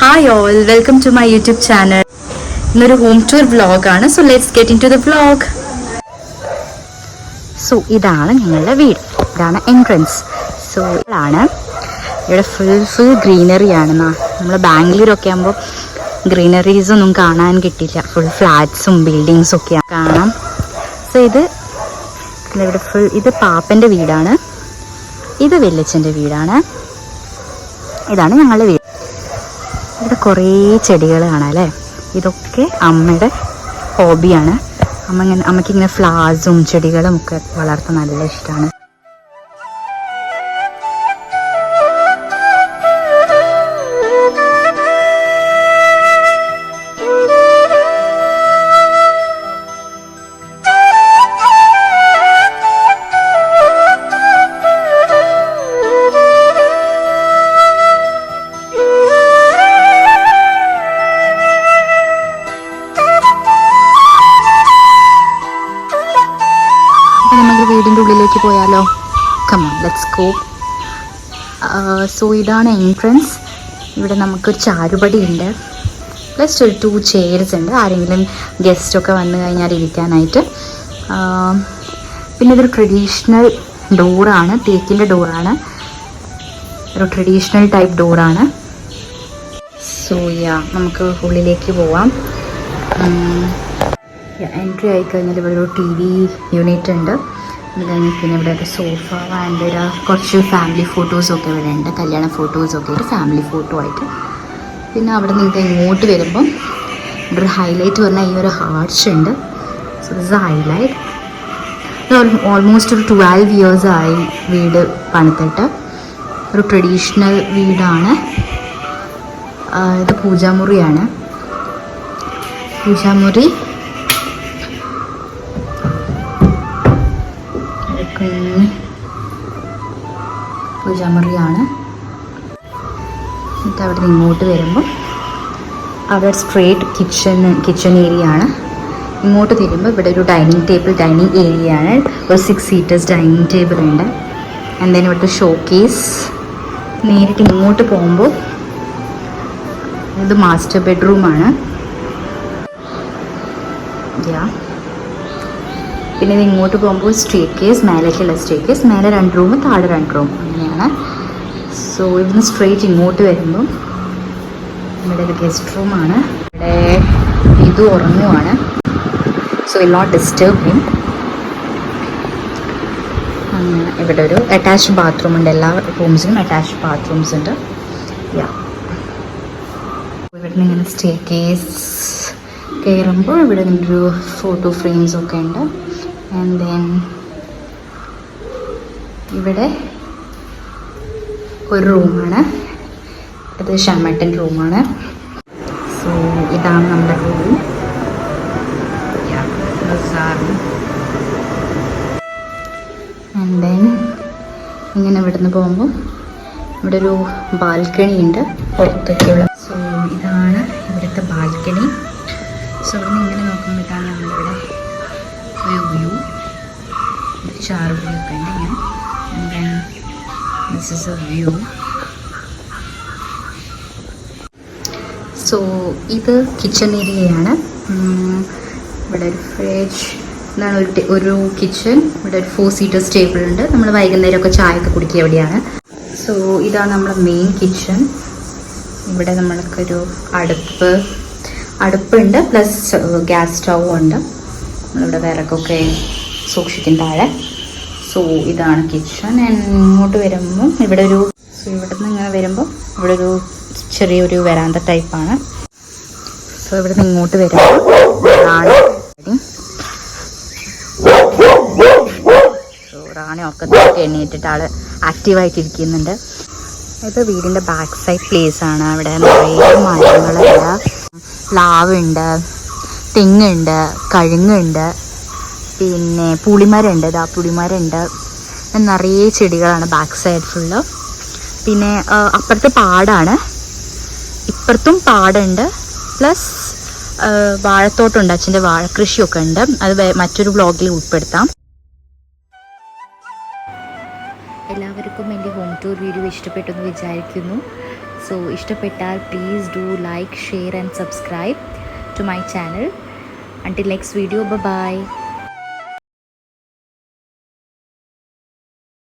Hi all, welcome to my YouTube channel. ഇന്നൊരു home tour വ്ളോഗാണ്. So let's get into the vlog. So ഇതാണ് ഞങ്ങളുടെ വീട്, ഇതാണ് എൻട്രൻസ്. സോ ഇതാണ് ഇവിടെ ഫുൾ ഗ്രീനറിയാണ്. നമ്മൾ ബാംഗ്ലൂരൊക്കെ ആകുമ്പോൾ ഗ്രീനറീസ് ഒന്നും കാണാൻ കിട്ടില്ല, ഫുൾ ഫ്ലാറ്റ്സും ബിൽഡിങ്സും ഒക്കെ കാണാം. സോ ഇവിടെ ഇത് പാപ്പൻ്റെ വീടാണ്, ഇത് വെല്ലച്ചൻ്റെ വീടാണ്, ഇതാണ് ഞങ്ങളുടെ വീട്. ഇവിടെ കുറേ ചെടികൾ കാണാം അല്ലേ. ഇതൊക്കെ അമ്മയുടെ ഹോബിയാണ്. അമ്മയ്ക്കിങ്ങനെ ഫ്ലവേഴ്സും ചെടികളും ഒക്കെ വളർത്താൻ നല്ല ഇഷ്ടമാണ്. വീടിൻ്റെ ഉള്ളിലേക്ക് പോയാലോ? Come on let's go. സോ ഇതാണ് എൻട്രൻസ്. ഇവിടെ നമുക്കൊരു ചാരുപടി ഉണ്ട്, പ്ലസ് ഒരു 2 ചെയർസ് ഉണ്ട്, ആരെങ്കിലും ഗസ്റ്റൊക്കെ വന്നു കഴിഞ്ഞാൽ ഇരിക്കാനായിട്ട്. പിന്നെ ഇതൊരു ട്രഡീഷണൽ ഡോറാണ്, തേക്കിൻ്റെ ഡോറാണ്, ഒരു ട്രഡീഷണൽ ടൈപ്പ് ഡോറാണ്. സോ നമുക്ക് ഉള്ളിലേക്ക് പോവാം. എൻട്രി ആയിക്കഴിഞ്ഞാൽ ഇവിടെ ഒരു TV യൂണിറ്റ് ഉണ്ട്. അത് കഴിഞ്ഞ് പിന്നെ ഇവിടെ ഒരു സോഫ ആൻഡ് കുറച്ച് ഫാമിലി ഫോട്ടോസൊക്കെ ഇവിടെ ഉണ്ട്, കല്യാണ ഫോട്ടോസൊക്കെ ഒരു ഫാമിലി ഫോട്ടോ ആയിട്ട്. പിന്നെ അവിടെ നിങ്ങൾക്ക് ഇങ്ങോട്ട് വരുമ്പം ഇവിടെ ഒരു ഹൈലൈറ്റ് പറഞ്ഞാൽ ഈ ഒരു ഹാർച്ച് ഉണ്ട്. So this highlight. ഓൾമോസ്റ്റ് ഒരു 12 years ആയി വീട് പണിതിട്ട്. ഒരു ട്രഡീഷണൽ വീടാണ്. ഇത് പൂജാമുറിയാണ്. പൂജാമുറി പൂജാമുറിയാണ്. എന്നിട്ട് അവിടെ നിന്ന് ഇങ്ങോട്ട് വരുമ്പോൾ അവിടെ സ്ട്രേറ്റ് കിച്ചൺ ഏരിയ ആണ്. ഇങ്ങോട്ട് തിരുമ്പോൾ ഇവിടെ ഒരു ഡൈനിങ് ഏരിയ ആണ്. ഒരു 6 seaters ഡൈനിങ് ടേബിൾ ഉണ്ട്. ആൻഡ് ദെൻ ഇവിടുത്തെ ഷോ കേസ്. നേരിട്ട് ഇങ്ങോട്ട് പോകുമ്പോൾ ഇത് മാസ്റ്റർ ബെഡ്റൂമാണ്. പിന്നെ ഇത് ഇങ്ങോട്ട് പോകുമ്പോൾ സ്റ്റേറ്റ് കേസ്, മേലേക്കുള്ള സ്റ്റേറ്റ് കേസ്, മേലെ 2 റൂം, താഴെ 2 റൂം, അങ്ങനെയാണ്. സോ ഇവിടുന്ന് സ്ട്രേറ്റ് ഇങ്ങോട്ട് വരുമ്പോൾ ഇവിടെ ഒരു ഗസ്റ്റ് റൂമാണ്. ഇവിടെ ഇത് ഉറങ്ങുവാണ്. So will not disturb him. അങ്ങനെ ഇവിടെ ഒരു അറ്റാച്ച്ഡ് ബാത്റൂം ഉണ്ട്. എല്ലാ റൂംസിനും അറ്റാച്ച്ഡ് ബാത്റൂംസ് ഉണ്ട്. ഇവിടുന്ന് ഇങ്ങനെ സ്റ്റേ കേസ് കയറുമ്പോൾ ഇവിടെ ഒരു ഫോട്ടോ ഫ്രെയിംസൊക്കെ ഉണ്ട്. ആൻഡ് ദെൻ ഇവിടെ ഒരു റൂമാണ്, ഇത് ഷമട്ടൻ റൂമാണ്. സോ ഇതാണ് നമ്മുടെ റൂം. ആൻഡ് ദെൻ ഇങ്ങനെ ഇവിടുന്ന് പോകുമ്പോൾ ഇവിടെ ഒരു ബാൽക്കണി ഉണ്ട് പുറത്തേക്കുള്ള. സോ ഇതാണ് ഇവിടുത്തെ ബാൽക്കണി. സോ ഇവിടുന്ന് ഇങ്ങനെ നോക്കുമ്പോൾ ഇതാണ് നമ്മളിവിടെ ഒരു വ്യൂ, ചാറുപടിയൊക്കെ ഉണ്ട് ഇങ്ങനെ. And then this is A view. So ഇത് കിച്ചൺ ഏരിയയാണ്. ഇവിടെ ഒരു ഫ്രിഡ്ജ്, ഇതാണ് ഒരു കിച്ചൺ. ഇവിടെ ഒരു 4 seaters ടേബിൾ ഉണ്ട്. നമ്മൾ വൈകുന്നേരമൊക്കെ ചായയൊക്കെ കുടിക്കുക എവിടെയാണ്. സോ ഇതാണ് നമ്മുടെ മെയിൻ കിച്ചൺ. ഇവിടെ നമ്മൾക്കൊരു അടുപ്പുണ്ട്, പ്ലസ് ഗ്യാസ് സ്റ്റൗ ഉണ്ട്. നമ്മളിവിടെ വിറകൊക്കെ സൂക്ഷിക്കും താഴെ. സോ ഇതാണ് കിച്ചൺ. ഇങ്ങോട്ട് വരുമ്പം ഇവിടെ നിന്ന് ഇങ്ങനെ വരുമ്പോൾ ഇവിടെ ഒരു ചെറിയൊരു വരാന്ത ടൈപ്പാണ്. സോ ഇവിടെ നിന്ന് ഇങ്ങോട്ട് വരുമ്പോൾ റാണി ഒക്കെ എണ്ണീറ്റിട്ട് ആൾ ആക്റ്റീവായിട്ടിരിക്കുന്നുണ്ട്. ഇത് വീടിൻ്റെ ബാക്ക് സൈഡ് പ്ലേസ് ആണ്. അവിടെ നിറയെ മരങ്ങളുണ്ട്, പ്ലാവുണ്ട്, തെങ്ങുണ്ട്, കഴുങ്ങുണ്ട്, പിന്നെ പുളിമരമുണ്ട്, പുളിമരമുണ്ട്, നിറയെ ചെടികളാണ് ബാക്ക് സൈഡ് ഫുള്ള്. പിന്നെ അപ്പുറത്ത് പാടാണ്, ഇപ്പുറത്തും പാടുണ്ട്, പ്ലസ് വാഴത്തോട്ടമുണ്ട്, അച്ഛൻ്റെ വാഴക്കൃഷിയൊക്കെ ഉണ്ട്. അത് മറ്റൊരു വ്ളോഗിൽ ഉൾപ്പെടുത്താം. എല്ലാവർക്കും എൻ്റെ ഹോം ടൂർ വീഡിയോ ഇഷ്ടപ്പെട്ടെന്ന് വിചാരിക്കുന്നു. സോ ഇഷ്ടപ്പെട്ടാൽ please do like, share and subscribe to my channel. Until next video, bye bye.